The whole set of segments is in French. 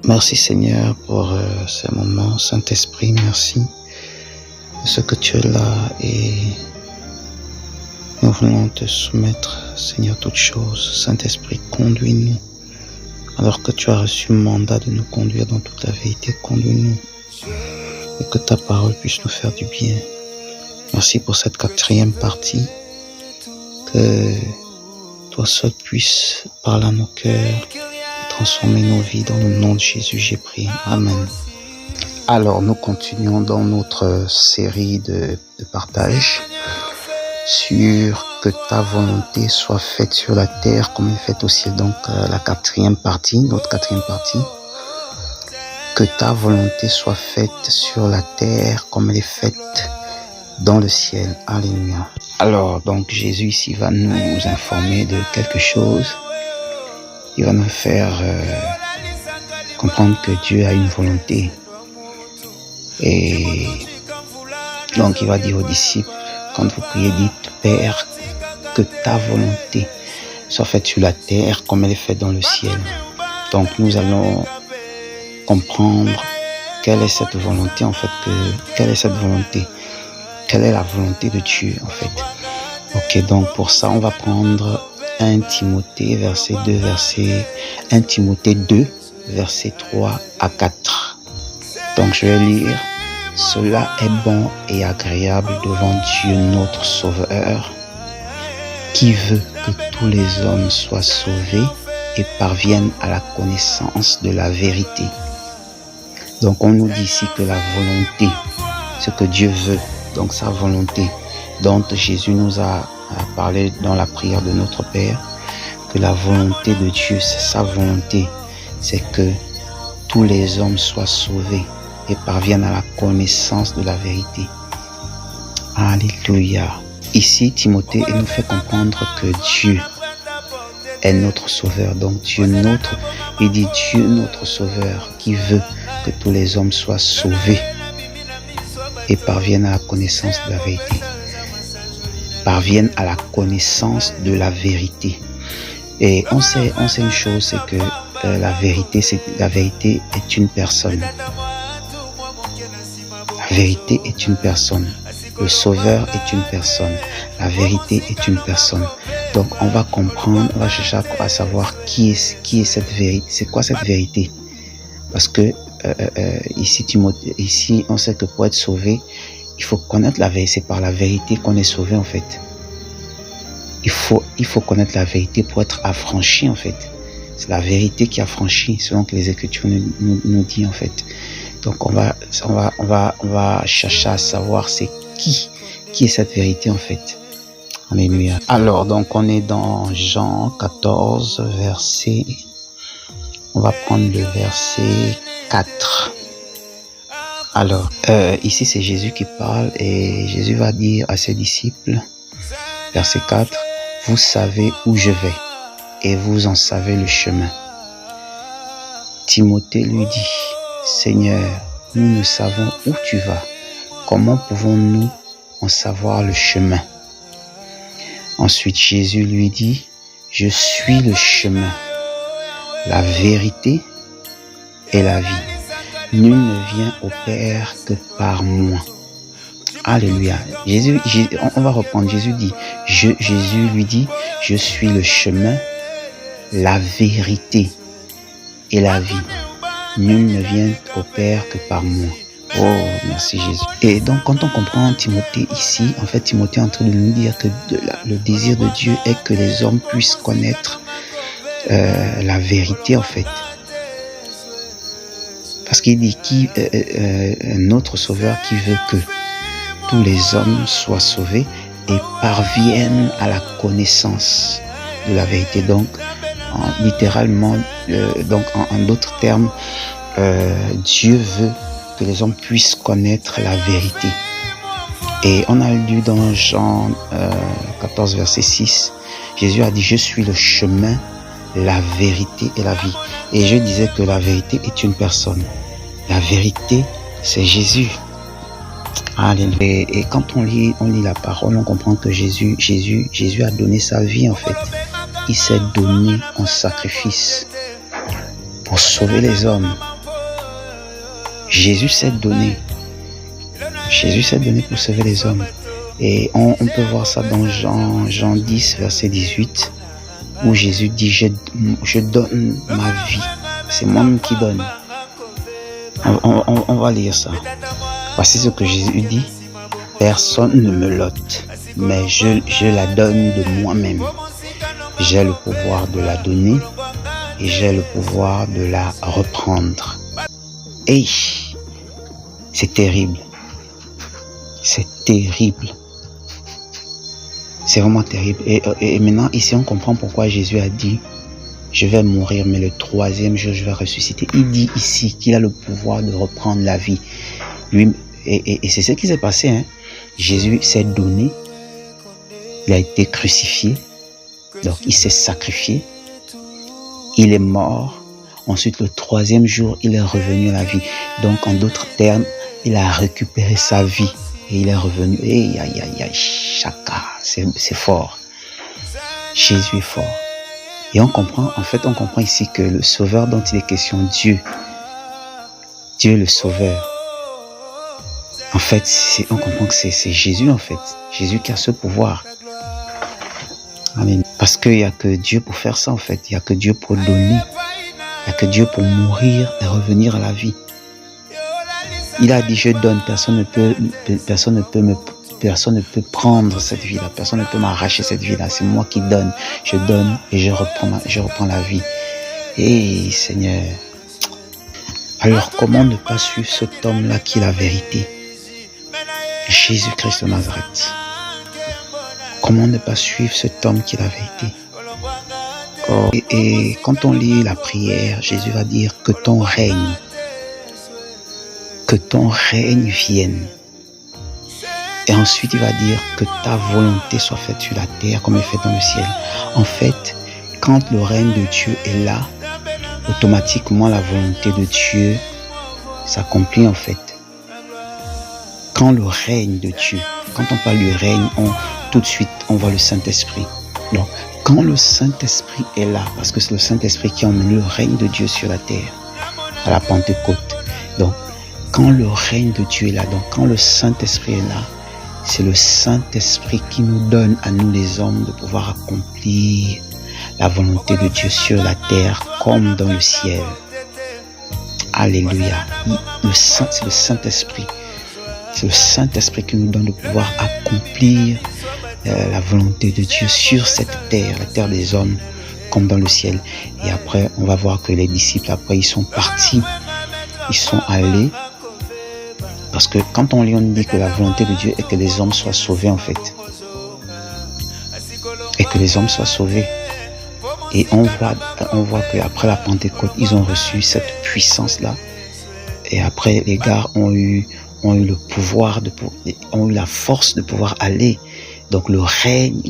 Merci Seigneur pour ces moments. Saint-Esprit, merci de ce que tu es là et nous voulons te soumettre, Seigneur, toutes choses. Saint-Esprit, conduis-nous. Alors que tu as reçu le mandat de nous conduire dans toute la vérité, conduis-nous et que ta parole puisse nous faire du bien. Merci pour cette 4e partie. Que toi seul puisses parler à nos cœurs et transformer nos vies. Dans le nom de Jésus, j'ai prié. Amen. Alors, nous continuons dans notre série de partage sur que ta volonté soit faite sur la terre comme elle est faite au ciel. Donc, la 4e partie, notre 4e partie. Que ta volonté soit faite sur la terre comme elle est faite dans le ciel. Alléluia. Alors, donc, Jésus ici va nous informer de quelque chose. Il va nous faire comprendre que Dieu a une volonté. Et donc, il va dire aux disciples, quand vous priez, dites, Père, que ta volonté soit faite sur la terre comme elle est faite dans le ciel. Donc, nous allons comprendre quelle est cette volonté, en fait, quelle est cette volonté. Quelle est la volonté de Dieu, en fait. Ok, donc pour ça, on va prendre 1 Timothée, verset 2, verset 3 à 4. Donc je vais lire. Cela est bon et agréable devant Dieu notre Sauveur, qui veut que tous les hommes soient sauvés et parviennent à la connaissance de la vérité. Donc on nous dit ici que la volonté, ce que Dieu veut, donc sa volonté, dont Jésus nous a parlé dans la prière de notre Père, que la volonté de Dieu, c'est sa volonté, c'est que tous les hommes soient sauvés et parviennent à la connaissance de la vérité. Alléluia. Ici, Timothée nous fait comprendre que Dieu est notre Sauveur. Donc Dieu notre, il dit Dieu notre Sauveur qui veut que tous les hommes soient sauvés et parviennent à la connaissance de la vérité. Parviennent à la connaissance de la vérité. Et on sait une chose, c'est que la vérité est une personne. La vérité est une personne. Le Sauveur est une personne. La vérité est une personne. Donc on va comprendre, on va chercher à savoir qui est cette vérité. C'est quoi cette vérité? Parce que ici, on sait que pour être sauvé, il faut connaître la vérité. C'est par la vérité qu'on est sauvé, en fait. Il faut connaître la vérité pour être affranchi, en fait. C'est la vérité qui affranchit, selon que les Écritures nous disent, en fait. Donc, on va chercher à savoir c'est qui est cette vérité, en fait. Alléluia. Alors, donc, on est dans Jean 14, verset. On va prendre le verset 4. Alors, ici c'est Jésus qui parle et Jésus va dire à ses disciples, verset 4, « Vous savez où je vais et vous en savez le chemin. » Timothée lui dit, « Seigneur, nous ne savons où tu vas. Comment pouvons-nous en savoir le chemin? » Ensuite Jésus lui dit, « Je suis le chemin, la vérité et la vie. Nul ne vient au Père que par moi. » Alléluia. On va reprendre. Jésus lui dit, je suis le chemin, la vérité et la vie. Nul ne vient au Père que par moi. Oh, merci Jésus. Et donc, quand on comprend Timothée ici, en fait, Timothée est en train de nous dire que le désir de Dieu est que les hommes puissent connaître la vérité, en fait. Parce qu'il dit notre Sauveur qui veut que tous les hommes soient sauvés et parviennent à la connaissance de la vérité. Donc, littéralement, en d'autres termes, Dieu veut que les hommes puissent connaître la vérité. Et on a lu dans Jean 14, verset 6, Jésus a dit, « Je suis le chemin, la vérité et la vie. » Et je disais que la vérité est une personne. La vérité, c'est Jésus. Alléluia. Et quand on lit la parole, on comprend que Jésus a donné sa vie, en fait. Il s'est donné en sacrifice pour sauver les hommes. Jésus s'est donné. Jésus s'est donné pour sauver les hommes. Et on peut voir ça dans Jean 10, verset 18, où Jésus dit, je donne ma vie. C'est moi-même qui donne. On va lire ça. Voici ce que Jésus dit. Personne ne me l'ôte, mais je la donne de moi-même. J'ai le pouvoir de la donner et j'ai le pouvoir de la reprendre. Et c'est terrible. C'est terrible. C'est vraiment terrible. Et maintenant, ici, on comprend pourquoi Jésus a dit, je vais mourir, mais le troisième jour, je vais ressusciter. Il dit ici qu'il a le pouvoir de reprendre la vie. Lui, et c'est ce qui s'est passé. Hein. Jésus s'est donné. Il a été crucifié. Donc, il s'est sacrifié. Il est mort. Ensuite, le troisième jour, il est revenu à la vie. Donc, en d'autres termes, il a récupéré sa vie. Et il est revenu. Chaka, c'est fort. Jésus est fort. Et on comprend ici que le sauveur dont il est question, Dieu le sauveur, en fait, on comprend que c'est Jésus en fait. Jésus qui a ce pouvoir. Amen. Parce qu'il n'y a que Dieu pour faire ça en fait. Il n'y a que Dieu pour donner. Il n'y a que Dieu pour mourir et revenir à la vie. Il a dit, je donne, personne ne peut prendre cette vie-là, personne ne peut m'arracher cette vie-là, c'est moi qui donne. Je donne et je reprends la vie. Et Seigneur, alors comment ne pas suivre cet homme-là qui est la vérité? Jésus-Christ de Nazareth. Comment ne pas suivre cet homme qui est la vérité? Et quand on lit la prière, Jésus va dire que ton règne vienne. Et ensuite, il va dire que ta volonté soit faite sur la terre comme elle est faite dans le ciel. En fait, quand le règne de Dieu est là, automatiquement la volonté de Dieu s'accomplit en fait. Quand le règne de Dieu, quand on parle du règne, tout de suite on voit le Saint-Esprit. Donc, quand le Saint-Esprit est là, parce que c'est le Saint-Esprit qui emmène le règne de Dieu sur la terre, à la Pentecôte. Donc, quand le règne de Dieu est là, donc quand le Saint-Esprit est là, c'est le Saint-Esprit qui nous donne à nous les hommes de pouvoir accomplir la volonté de Dieu sur la terre comme dans le ciel. Alléluia. C'est le Saint-Esprit. C'est le Saint-Esprit qui nous donne de pouvoir accomplir la volonté de Dieu sur cette terre, la terre des hommes, comme dans le ciel. Et après, on va voir que les disciples, après, ils sont partis, ils sont allés. Parce que quand on lit, on dit que la volonté de Dieu est que les hommes soient sauvés en fait. Et que les hommes soient sauvés. Et on voit qu'après la Pentecôte, ils ont reçu cette puissance-là. Et après, les gars ont eu le pouvoir, ont eu la force de pouvoir aller. Donc le règne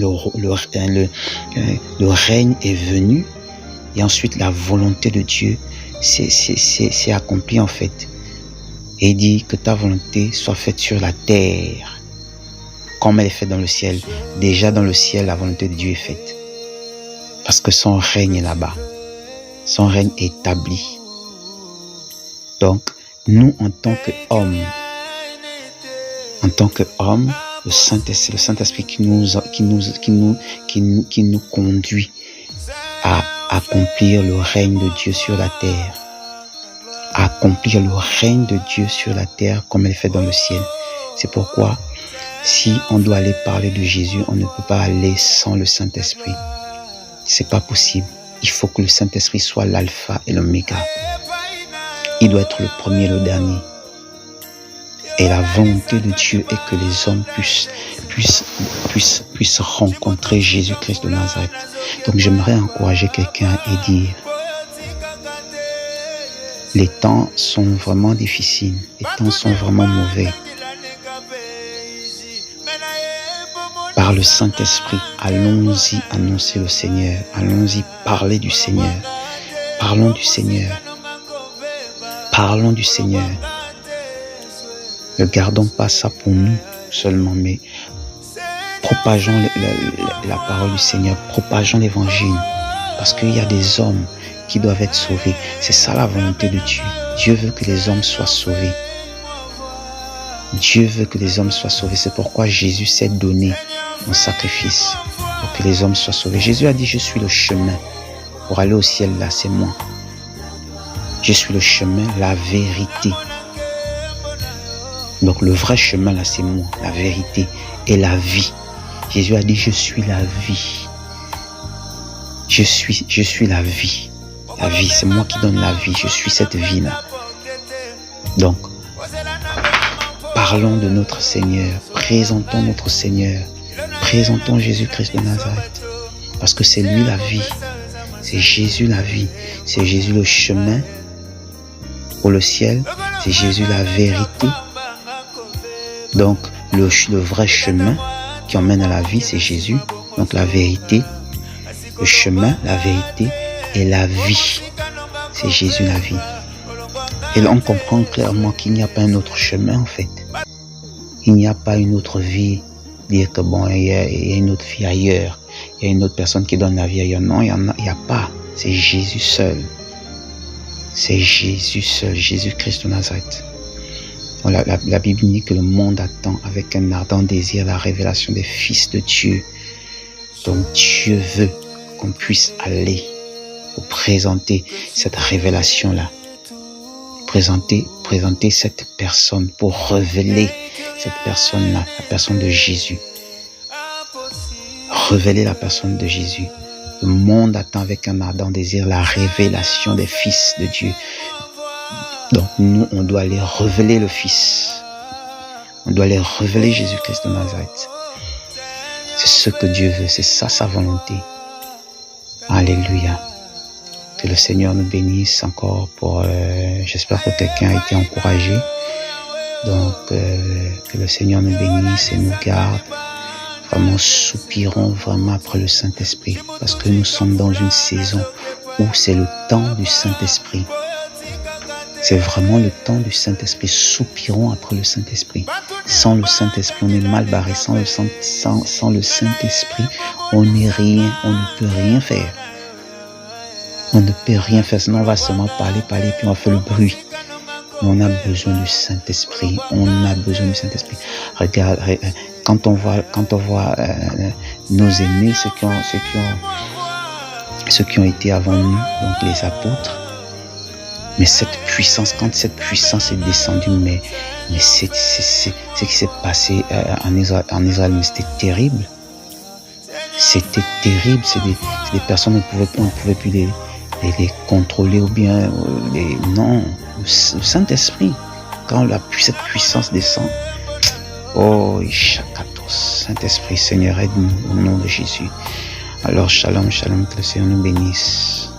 est venu. Et ensuite, la volonté de Dieu s'est accomplie en fait. Et il dit que ta volonté soit faite sur la terre, comme elle est faite dans le ciel. Déjà dans le ciel, la volonté de Dieu est faite. Parce que son règne est là-bas. Son règne est établi. Donc, nous, en tant qu'hommes, le Saint-Esprit qui nous conduit à accomplir le règne de Dieu sur la terre. Accomplir le règne de Dieu sur la terre comme elle est faite dans le ciel. C'est pourquoi, si on doit aller parler de Jésus, on ne peut pas aller sans le Saint-Esprit. C'est pas possible. Il faut que le Saint-Esprit soit l'alpha et l'oméga. Il doit être le premier et le dernier. Et la volonté de Dieu est que les hommes puissent rencontrer Jésus-Christ de Nazareth. Donc j'aimerais encourager quelqu'un et dire, les temps sont vraiment difficiles, les temps sont vraiment mauvais. Par le Saint-Esprit, allons-y annoncer le Seigneur, allons-y parler du Seigneur. Parlons du Seigneur. Parlons du Seigneur. Ne gardons pas ça pour nous seulement, mais propageons la parole du Seigneur, propageons l'évangile. Parce qu'il y a des hommes qui doivent être sauvés. C'est ça la volonté de Dieu. Dieu veut que les hommes soient sauvés. Dieu veut que les hommes soient sauvés. C'est pourquoi Jésus s'est donné en sacrifice pour que les hommes soient sauvés. Jésus a dit, je suis le chemin. Pour aller au ciel, là, c'est moi. Je suis le chemin, la vérité. Donc le vrai chemin, là, c'est moi, la vérité et la vie. Jésus a dit, je suis la vie. Je suis la vie. La vie, c'est moi qui donne la vie. Je suis cette vie-là. Donc, parlons de notre Seigneur. Présentons notre Seigneur. Présentons Jésus-Christ de Nazareth. Parce que c'est lui la vie. C'est Jésus la vie. C'est Jésus le chemin pour le ciel. C'est Jésus la vérité. Donc, le vrai chemin qui emmène à la vie, c'est Jésus. Donc, la vérité, le chemin, la vérité et la vie. C'est Jésus la vie. Et là, on comprend clairement qu'il n'y a pas un autre chemin, en fait. Il n'y a pas une autre vie. Dire que bon, il y a une autre vie ailleurs. Il y a une autre personne qui donne la vie ailleurs. Non, il n'y a pas. C'est Jésus seul. C'est Jésus seul. Jésus-Christ de Nazareth. Voilà, la Bible dit que le monde attend avec un ardent désir la révélation des fils de Dieu. Donc Dieu veut qu'on puisse aller pour présenter cette révélation-là. Présenter cette personne, pour révéler cette personne-là, la personne de Jésus. Révéler la personne de Jésus. Le monde attend avec un ardent désir la révélation des fils de Dieu. Donc nous, on doit aller révéler le Fils. On doit aller révéler Jésus-Christ de Nazareth. C'est ce que Dieu veut, c'est ça sa volonté. Alléluia. Que le Seigneur nous bénisse encore pour... j'espère que quelqu'un a été encouragé. Donc, que le Seigneur nous bénisse et nous garde. Vraiment, soupirons vraiment après le Saint-Esprit. Parce que nous sommes dans une saison où c'est le temps du Saint-Esprit. C'est vraiment le temps du Saint-Esprit. Soupirons après le Saint-Esprit. Sans le Saint-Esprit, on est mal barré. Sans le Saint-Esprit, on n'est rien. On ne peut rien faire. On ne peut rien faire. Sinon, on va seulement parler, puis on va faire le bruit. On a besoin du Saint-Esprit. On a besoin du Saint-Esprit. Regarde, quand on voit nos aînés, ceux qui ont été avant nous, donc les apôtres, mais cette puissance, quand cette puissance est descendue, mais c'est ce qui s'est passé en Israël, mais c'était terrible. C'était terrible. C'est des personnes, on ne pouvait plus les contrôler ou bien non. Le Saint-Esprit, quand cette puissance descend, oh, Ishakatos, Saint-Esprit, Seigneur, aide-nous au nom de Jésus. Alors, shalom, shalom, que le Seigneur nous bénisse.